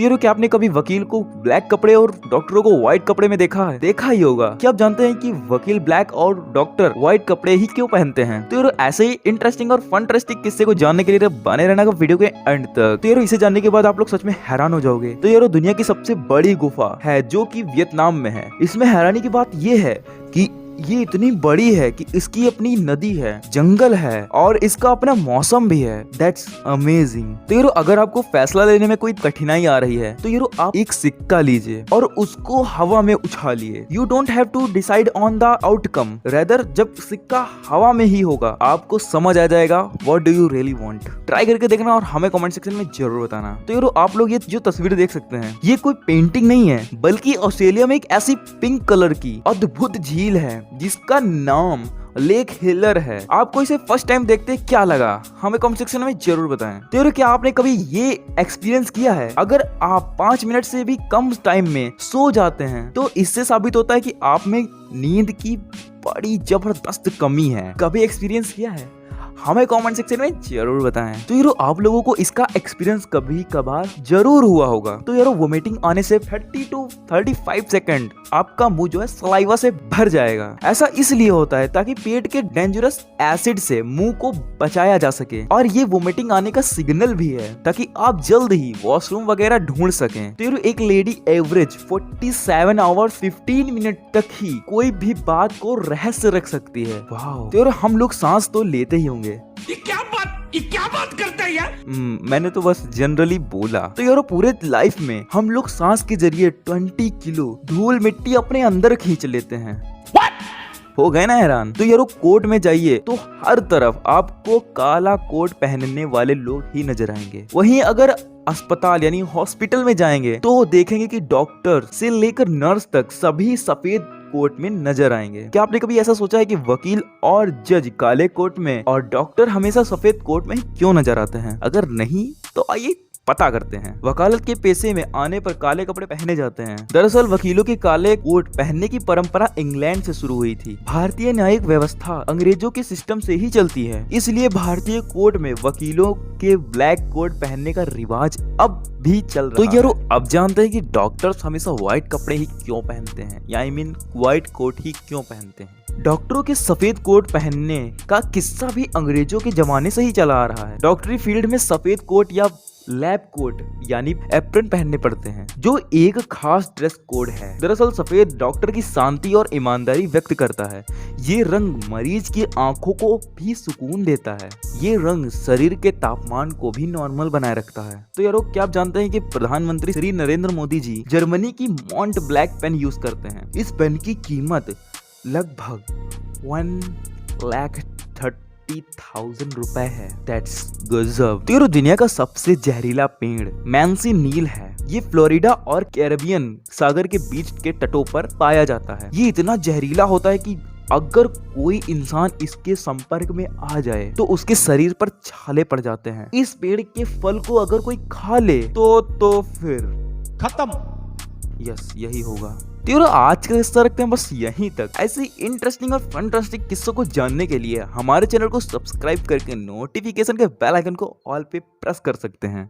तो यारो क्या आपने कभी वकील को ब्लैक कपड़े और डॉक्टरों को व्हाइट कपड़े में देखा है? देखा ही होगा। क्या आप जानते हैं कि वकील ब्लैक और डॉक्टर व्हाइट कपड़े ही क्यों पहनते हैं? तो यारो ऐसे ही इंटरेस्टिंग और फंटास्टिक किस्से को जानने के लिए बने रहना का वीडियो के एंड तक। तो यारो इसे जानने के बाद आप लोग सच में हैरान हो जाओगे। तो यारो दुनिया की सबसे बड़ी गुफा है जो कि वियतनाम में है। इसमें हैरानी की बात ये है कि ये इतनी बड़ी है कि इसकी अपनी नदी है, जंगल है और इसका अपना मौसम भी है। That's amazing. तो यारो अगर आपको फैसला लेने में कोई कठिनाई आ रही है तो यारो आप एक सिक्का लीजिए और उसको हवा में उछालिए। You don't have to decide on the outcome, rather जब सिक्का हवा में ही होगा आपको समझ आ जाएगा what do you really want. Try करके देखना और हमें कमेंट सेक्शन में जरूर बताना। तो यारो आप लोग ये जो तस्वीर देख सकते हैं ये कोई पेंटिंग नहीं है बल्कि ऑस्ट्रेलिया में एक ऐसी पिंक कलर की अद्भुत झील है जिसका नाम लेक हिलर है। आपको इसे फर्स्ट टाइम देखते क्या लगा हमें कमेंट सेक्शन में जरूर बताएं। तो यार क्या आपने कभी ये एक्सपीरियंस किया है? अगर आप 5 मिनट से भी कम टाइम में सो जाते हैं तो इससे साबित होता है कि आप में नींद की बड़ी जबरदस्त कमी है। कभी एक्सपीरियंस किया है? हमें कमेंट सेक्शन में जरूर बताएं। तो यारो आप लोगों को इसका एक्सपीरियंस कभी कभार जरूर हुआ होगा। तो यारो वोमिटिंग आने से 30 to 35 सेकंड आपका मुंह जो है सलाइवा से भर जाएगा। ऐसा इसलिए होता है ताकि पेट के डेंजरस एसिड से मुंह को बचाया जा सके और ये वोमिटिंग आने का सिग्नल भी है ताकि आप जल्द ही वॉशरूम वगैरह ढूंढ सकें। तो यारो एक लेडी एवरेज 47 आवर्स 15 मिनट तक ही कोई भी बात को रहस्य रख सकती है। वाओ। तो यारो हम लोग सांस तो लेते ही होंगे। ये क्या बात करता है यार? मैंने तो बस जनरली बोला। तो यारो पूरे लाइफ में हम लोग सांस के जरिए 20 किलो धूल मिट्टी अपने अंदर खींच लेते हैं। हो गए ना हैरान? तो यारो कोर्ट में जाइए तो हर तरफ आपको काला कोट पहनने वाले लोग ही नजर आएंगे। वहीं अगर अस्पताल यानी हॉस्पिटल में जाएंगे तो देखेंगे कि डॉक्टर से लेकर नर्स तक सभी सफेद कोट में नजर आएंगे। क्या आपने कभी ऐसा सोचा है कि वकील और जज काले कोट में और डॉक्टर हमेशा सफेद कोट में क्यों नजर आते हैं? अगर नहीं तो आइए पता करते हैं। वकालत के पेशे में आने पर काले कपड़े पहने जाते हैं। दरअसल वकीलों के काले कोट पहनने की परंपरा इंग्लैंड से शुरू हुई थी। भारतीय न्यायिक व्यवस्था अंग्रेजों के सिस्टम से ही चलती है, इसलिए भारतीय कोर्ट में वकीलों के ब्लैक कोट पहनने का रिवाज अब भी चल रहा है। तो यारो अब जानते हैं कि डॉक्टर्स हमेशा व्हाइट कपड़े ही क्यों पहनते हैं, या आई मीन व्हाइट कोट ही क्यों पहनते हैं। डॉक्टरों के सफेद कोट पहनने का किस्सा भी अंग्रेजों के जमाने से ही चला आ रहा है। डॉक्टरी फील्ड में सफेद कोट या लैब कोट यानी एप्रन पहनने पड़ते हैं जो एक खास ड्रेस कोड है। दरअसल सफेद डॉक्टर की शांति और ईमानदारी व्यक्त करता है। ये रंग मरीज की आंखों को भी सुकून देता है। ये रंग शरीर के तापमान को भी नॉर्मल बनाए रखता है। तो यारो क्या आप जानते हैं कि प्रधानमंत्री श्री नरेंद्र मोदी जी जर्मनी की मॉन्ट ब्लैक पेन यूज करते हैं। इस पेन की कीमत लगभग 1,30,000 रुपए है। That's गजब। तो दुनिया का सबसे जहरीला पेड़ मैंसी नील है। ये फ्लोरिडा और कैरेबियन सागर के बीच के तटों पर पाया जाता है। ये इतना जहरीला होता है कि अगर कोई इंसान इसके संपर्क में आ जाए तो उसके शरीर पर छाले पड़ जाते हैं। इस पेड़ के फल को अगर कोई खा ले तो फिर खत्म। यस यही होगा। तो आज का हिस्सा रखते हैं बस यहीं तक। ऐसे इंटरेस्टिंग और फंटास्टिक किस्सों को जानने के लिए हमारे चैनल को सब्सक्राइब करके नोटिफिकेशन के बेल आइकन को ऑल पे प्रेस कर सकते हैं।